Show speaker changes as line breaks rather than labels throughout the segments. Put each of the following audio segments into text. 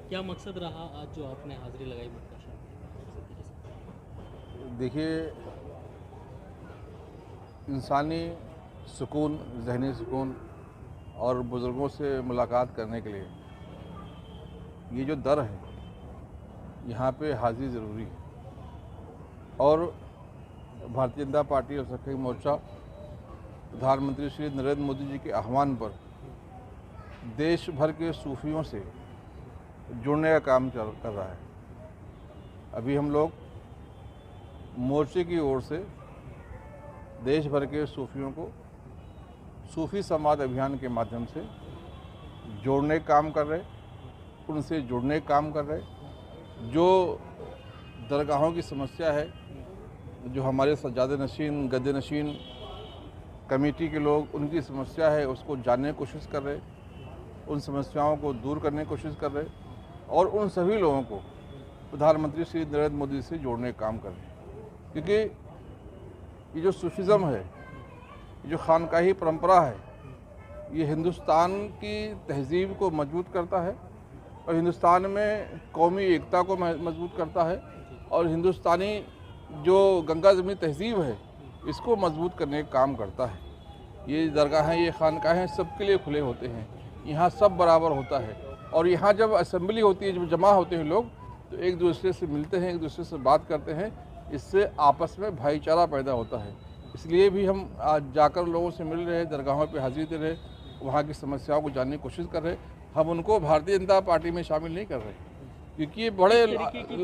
क्या मकसद रहा आज जो आपने हाजिरी लगाई मुर्तज़ा?
देखिए, इंसानी सुकून, ज़हनी सुकून और बुज़ुर्गों से मुलाकात करने के लिए ये जो दर है, यहाँ पे हाज़िरी ज़रूरी है। और भारतीय जनता पार्टी और संघ मोर्चा प्रधानमंत्री श्री नरेंद्र मोदी जी के आह्वान पर देश भर के सूफियों से जुड़ने का काम कर रहा है। अभी हम लोग मोर्चे की ओर से देश भर के सूफियों को सूफी समाज अभियान के माध्यम से जोड़ने का काम कर रहे, उनसे जुड़ने का काम कर रहे। जो दरगाहों की समस्या है, जो हमारे सज्जादे नशीन, गद्दे नशीन कमेटी के लोग, उनकी समस्या है, उसको जानने की कोशिश कर रहे, उन समस्याओं को दूर करने की कोशिश कर रहे और उन सभी लोगों को प्रधानमंत्री श्री नरेंद्र मोदी से जोड़ने का काम कर रहे। क्योंकि ये जो सूफिज़म है, जो खानकाही परंपरा है, ये हिंदुस्तान की तहजीब को मजबूत करता है और हिंदुस्तान में कौमी एकता को मजबूत करता है और हिंदुस्तानी जो गंगा ज़मीनी तहजीब है, इसको मजबूत करने का काम करता है। ये दरगाहें, ये खानकाहें सबके लिए खुले होते हैं, यहाँ सब बराबर होता है और यहाँ जब असेंबली होती है, जब जमा होते हैं लोग, तो एक दूसरे से मिलते हैं, एक दूसरे से बात करते हैं, इससे आपस में भाईचारा पैदा होता है। इसलिए भी हम आज जाकर लोगों से मिल रहे, दरगाहों पे हाजिरी दे रहे, वहाँ की समस्याओं को जानने की कोशिश कर रहे। हम उनको भारतीय जनता पार्टी में शामिल नहीं कर रहे, क्योंकि ये बड़े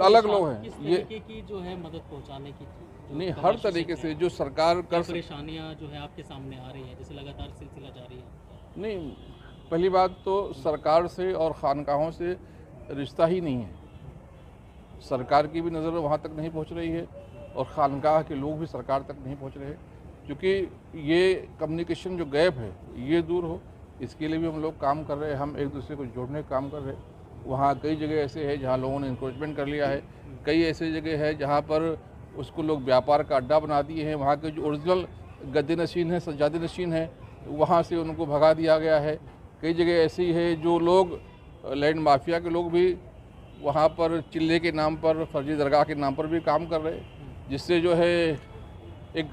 अलग लोग हैं। ये
की जो है मदद पहुंचाने की
नहीं, हर तरीके से जो सरकार कर
परेशानियां जो है आपके सामने आ रही हैं, जैसे लगातार सिलसिला जारी है।
नहीं, पहली बात तो सरकार से और खानकाहों से रिश्ता ही नहीं है। सरकार की भी नज़र वहाँ तक नहीं पहुँच रही है और खानकाह के लोग भी सरकार तक नहीं पहुँच रहे, क्योंकि ये कम्युनिकेशन जो गैप है ये दूर हो, इसके लिए भी हम लोग काम कर रहे हैं। हम एक दूसरे को जोड़ने का काम कर रहे हैं। वहाँ कई जगह ऐसे है जहाँ लोगों ने इंक्रोचमेंट कर लिया है, कई ऐसे जगह है जहाँ पर उसको लोग व्यापार का अड्डा बना दिए हैं। वहाँ के जो ओरिजिनल गद्दे नशीन है, सज्जादे नशीन है, वहाँ से उनको भगा दिया गया है। कई जगह ऐसी है जो लोग लैंड माफिया के लोग भी वहाँ पर चिल्ले के नाम पर, फर्जी दरगाह के नाम पर भी काम कर रहे, जिससे जो है एक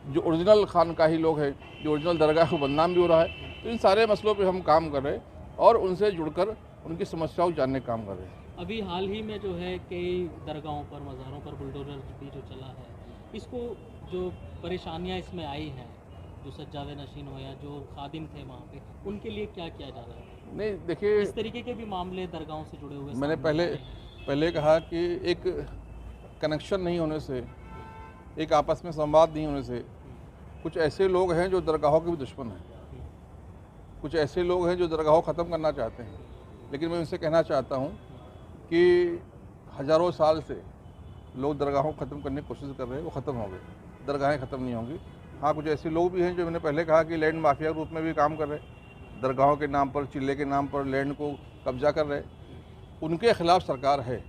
जो ओरिजिनल खानकाही लोग हैं, जो ओरिजिनल दरगाह को बदनाम भी हो रहा है। तो इन सारे मसलों पे हम काम कर रहे हैं और उनसे जुड़कर उनकी समस्याओं को जानने का काम कर रहे हैं।
अभी हाल ही में जो है कई दरगाहों पर, मज़ारों पर बुलडोजर भी जो चला है, इसको जो परेशानियां इसमें आई हैं, जो सज्जादे नशीन हो या जो खादिम थे वहाँ पे, उनके लिए क्या किया जा रहा है?
नहीं, देखिए,
इस तरीके के भी मामले दरगाहों से जुड़े हुए
मैंने पहले कहा कि एक कनेक्शन नहीं होने से, एक आपस में संवाद नहीं होने से, कुछ ऐसे लोग हैं जो दरगाहों के भी दुश्मन हैं, कुछ ऐसे लोग हैं जो दरगाहों ख़त्म करना चाहते हैं। लेकिन मैं उनसे कहना चाहता हूँ कि हज़ारों साल से लोग दरगाहों को ख़त्म करने की कोशिश कर रहे हैं, वो ख़त्म हो गए, दरगाहें ख़त्म नहीं होंगी। हाँ, कुछ ऐसे लोग भी हैं जो मैंने पहले कहा कि लैंड माफिया के रूप में भी काम कर रहे, दरगाहों के नाम पर, चिल्ले के नाम पर लैंड को कब्जा कर रहे। उनके खिलाफ सरकार है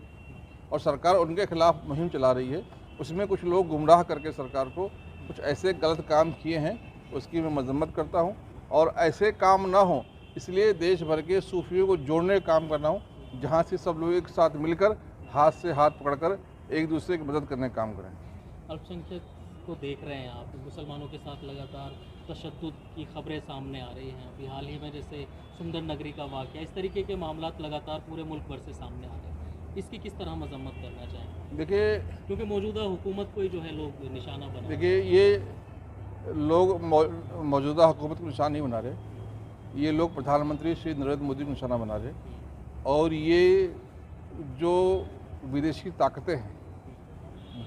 और सरकार उनके खिलाफ मुहिम चला रही है। उसमें कुछ लोग गुमराह करके सरकार को कुछ ऐसे गलत काम किए हैं, उसकी मैं मजम्मत करता हूँ और ऐसे काम ना हो, इसलिए देश भर के सूफियों को जोड़ने का काम करना हूँ, जहाँ से सब लोग एक साथ मिलकर हाथ से हाथ पकड़कर एक दूसरे की मदद करने का काम करें।
अल्पसंख्यक को देख रहे हैं आप, मुसलमानों के साथ लगातार तशद्दुद की खबरें सामने आ रही हैं। अभी हाल ही में जैसे सुंदर नगरी का वाक़या, इस तरीके के मामला लगातार पूरे मुल्क भर से सामने आ रहे हैं, इसकी किस तरह मजम्मत करना चाहेंगे?
देखिए,
क्योंकि मौजूदा हुकूमत को ही जो है लोग निशाना बना,
देखिए, ये लोग मौजूदा हुकूमत को निशाना नहीं बना रहे, ये लोग प्रधानमंत्री श्री नरेंद्र मोदी को निशाना बना रहे और ये जो विदेशी ताकतें हैं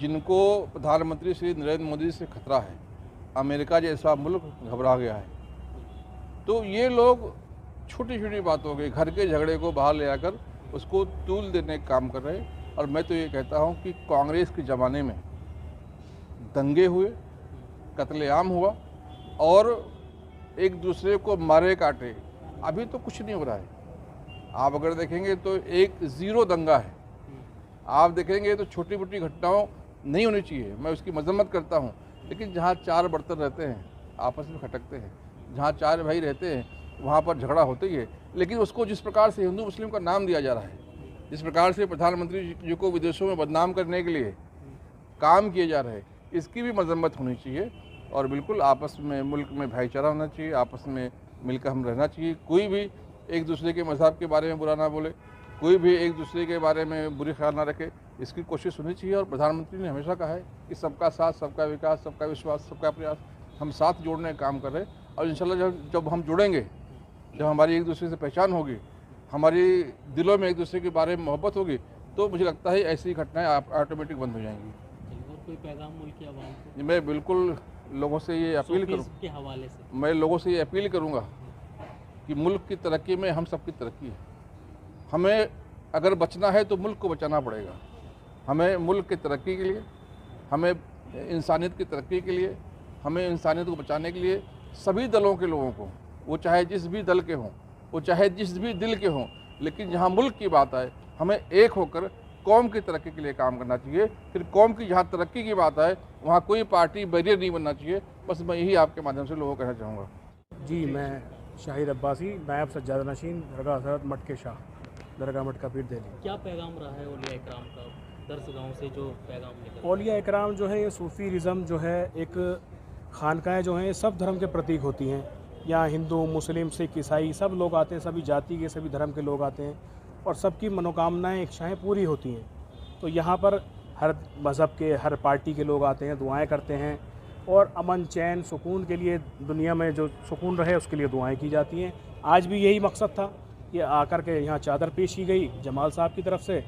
जिनको प्रधानमंत्री श्री नरेंद्र मोदी से खतरा है, अमेरिका जैसा मुल्क घबरा गया है, तो ये लोग छोटी छोटी बातों के, घर के झगड़े को बाहर ले आकर उसको तूल देने का काम कर रहे हैं। और मैं तो ये कहता हूँ कि कांग्रेस के ज़माने में दंगे हुए, कत्लेआम हुआ और एक दूसरे को मारे काटे, अभी तो कुछ नहीं हो रहा है। आप अगर देखेंगे तो एक ज़ीरो दंगा है। आप देखेंगे तो छोटी मोटी घटनाओं नहीं होनी चाहिए, मैं उसकी मजम्मत करता हूँ, लेकिन जहाँ चार बर्तन रहते हैं आपस में खटकते हैं, जहाँ चार भाई रहते हैं वहाँ पर झगड़ा होता ही है। लेकिन उसको जिस प्रकार से हिंदू मुस्लिम का नाम दिया जा रहा है, जिस प्रकार से प्रधानमंत्री जी को विदेशों में बदनाम करने के लिए काम किए जा रहे हैं, इसकी भी मजम्मत होनी चाहिए। और बिल्कुल आपस में मुल्क में भाईचारा होना चाहिए, आपस में मिलकर हम रहना चाहिए। कोई भी एक दूसरे के मज़हब के बारे में बुरा ना बोले, कोई भी एक दूसरे के बारे में बुरी ख्याल ना रखे, इसकी कोशिश होनी चाहिए। और प्रधानमंत्री ने हमेशा कहा है कि सबका साथ, सबका विकास, सबका विश्वास, सबका प्रयास, हम साथ जोड़ने का काम कर रहे हैं। और इंशाल्लाह जब हम जुड़ेंगे, जब हमारी एक दूसरे से पहचान होगी, हमारी दिलों में एक दूसरे के बारे में मोहब्बत होगी, तो मुझे लगता है ऐसी घटनाएं ऑटोमेटिक बंद हो जाएंगी।
और कोई पैगाम मुल्क की आवाम को?
मैं बिल्कुल लोगों से ये अपील करूँ
के हवाले से
मैं लोगों से ये अपील करूँगा कि मुल्क की तरक्की में हम सबकी तरक्की है। हमें अगर बचना है तो मुल्क को बचाना पड़ेगा। हमें मुल्क की तरक्की के लिए, हमें इंसानियत की तरक्की के लिए, हमें इंसानियत को बचाने के लिए सभी दलों के लोगों को, वो चाहे जिस भी दल के हों, वो चाहे जिस भी दिल के हों, लेकिन जहाँ मुल्क की बात आए हमें एक होकर कौम की तरक्की के लिए काम करना चाहिए। फिर कौम की जहाँ तरक्की की बात आए वहाँ कोई पार्टी बैरियर नहीं बनना चाहिए। बस मैं यही आपके माध्यम से लोगों को कहना चाहूँगा।
जी, मैं शाहिद अब्बासी, नायब सज्जाद नशीन, दरगाह हज़रत मट के शाह, दरगाह मट का पीर दिल्ली।
क्या पैगाम रहा है औलिया इकराम का दरसगाहों से जो पैगाम निकला?
औलिया इकराम जो है, ये सूफ़ीज़म जो है, एक खानकाएँ जो हैं सब धर्म के प्रतीक होती हैं। यहाँ हिंदू, मुस्लिम, सिख, ईसाई सब लोग आते हैं, सभी जाति के, सभी धर्म के लोग आते हैं और सबकी मनोकामनाएं, इच्छाएं पूरी होती हैं। तो यहाँ पर हर मज़हब के, हर पार्टी के लोग आते हैं, दुआएं करते हैं और अमन, चैन, सुकून के लिए, दुनिया में जो सुकून रहे उसके लिए दुआएं की जाती हैं। आज भी यही मकसद था कि आकर के यहाँ चादर पेश की गई जमाल साहब की तरफ से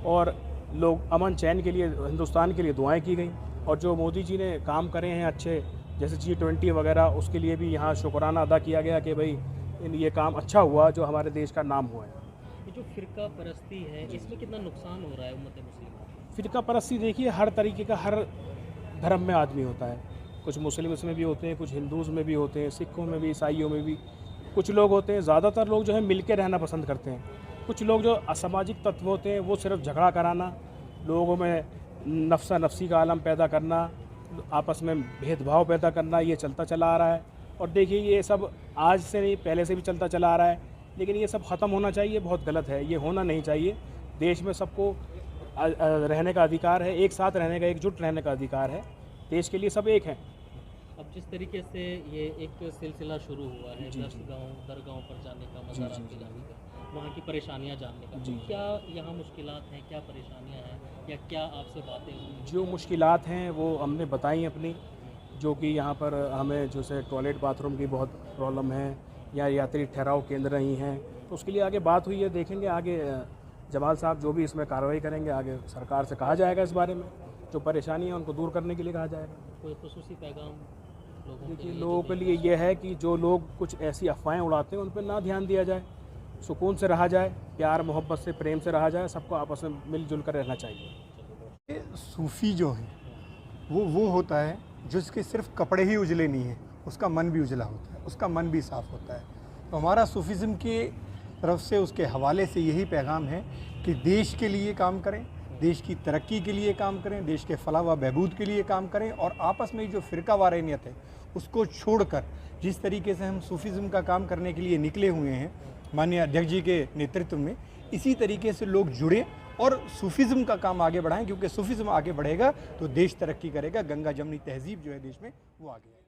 और लोग अमन चैन के लिए, हिंदुस्तान के लिए दुआएं की गई। और जो मोदी जी ने काम करे हैं अच्छे, जैसे G20 वगैरह, उसके लिए भी यहाँ शुक्राना अदा किया गया कि भाई ये काम अच्छा हुआ जो हमारे देश का नाम हुआ है।
ये जो फ़िरका परस्ती है, इसमें कितना नुकसान हो रहा है उम्मत मुस्लिम?
फ़िरका परस्ती देखिए, हर तरीके का, हर धर्म में आदमी होता है। कुछ मुस्लिम्स में भी होते हैं, कुछ हिंदूज़ में भी होते हैं, सिखों में भी, ईसाइयों में भी कुछ लोग होते हैं। ज़्यादातर लोग जो है मिल के रहना पसंद करते हैं। कुछ लोग जो असामाजिक तत्व होते हैं वो सिर्फ झगड़ा कराना, लोगों में नफ्सा नफसी का आलम पैदा करना, आपस में भेदभाव पैदा करना, ये चलता चला आ रहा है। और देखिए ये सब आज से नहीं, पहले से भी चलता चला आ रहा है, लेकिन ये सब ख़त्म होना चाहिए। बहुत गलत है, ये होना नहीं चाहिए। देश में सबको रहने का अधिकार है, एक साथ रहने का, एकजुट रहने का अधिकार है। देश के लिए सब एक हैं।
अब जिस तरीके से ये एक सिलसिला शुरू हुआ है दरगाहों पर जाने का, मज़ारात पे जाने का, वहाँ की परेशानियाँ जानने का, क्या यहाँ मुश्किलात हैं, क्या परेशानियाँ हैं, या क्या आपसे बातें हुई?
जो मुश्किलात हैं वो हमने बताई अपनी, जो कि यहाँ पर हमें जैसे टॉयलेट बाथरूम की बहुत प्रॉब्लम है या यात्री ठहराव केंद्र नहीं हैं, तो उसके लिए आगे बात हुई है। देखेंगे आगे जमाल साहब जो भी इसमें कार्रवाई करेंगे, आगे सरकार से कहा जाएगा इस बारे में, जो परेशानी है उनको दूर करने के लिए कहा जाएगा।
कोई खुसूसी पैगाम
देखिए, लोगों के लिए ये है कि जो लोग कुछ ऐसी अफवाहें उड़ाते हैं उन पर ना ध्यान दिया जाए, सुकून से रहा जाए, प्यार मोहब्बत से, प्रेम से रहा जाए, सबको आपस में मिलजुल कर रहना चाहिए।
सूफ़ी जो है वो होता है जिसके सिर्फ कपड़े ही उजले नहीं हैं, उसका मन भी उजला होता है, उसका मन भी साफ़ होता है। तो हमारा सूफ़ीज़म के तरफ से, उसके हवाले से यही पैगाम है कि देश के लिए काम करें, देश की तरक्की के लिए काम करें, देश के फलाह व बहबूद के लिए काम करें और आपस में जो फ़िरका वारानियत है उसको छोड़कर जिस तरीके से हम सूफ़ीज़म का काम करने के लिए निकले हुए हैं माननीय अध्यक्ष जी के नेतृत्व में, इसी तरीके से लोग जुड़े और सूफ़ीज़म का काम आगे बढ़ाएं, क्योंकि सूफ़ीज़म आगे बढ़ेगा तो देश तरक्की करेगा, गंगा जमनी तहज़ीब जो है देश में वो आगे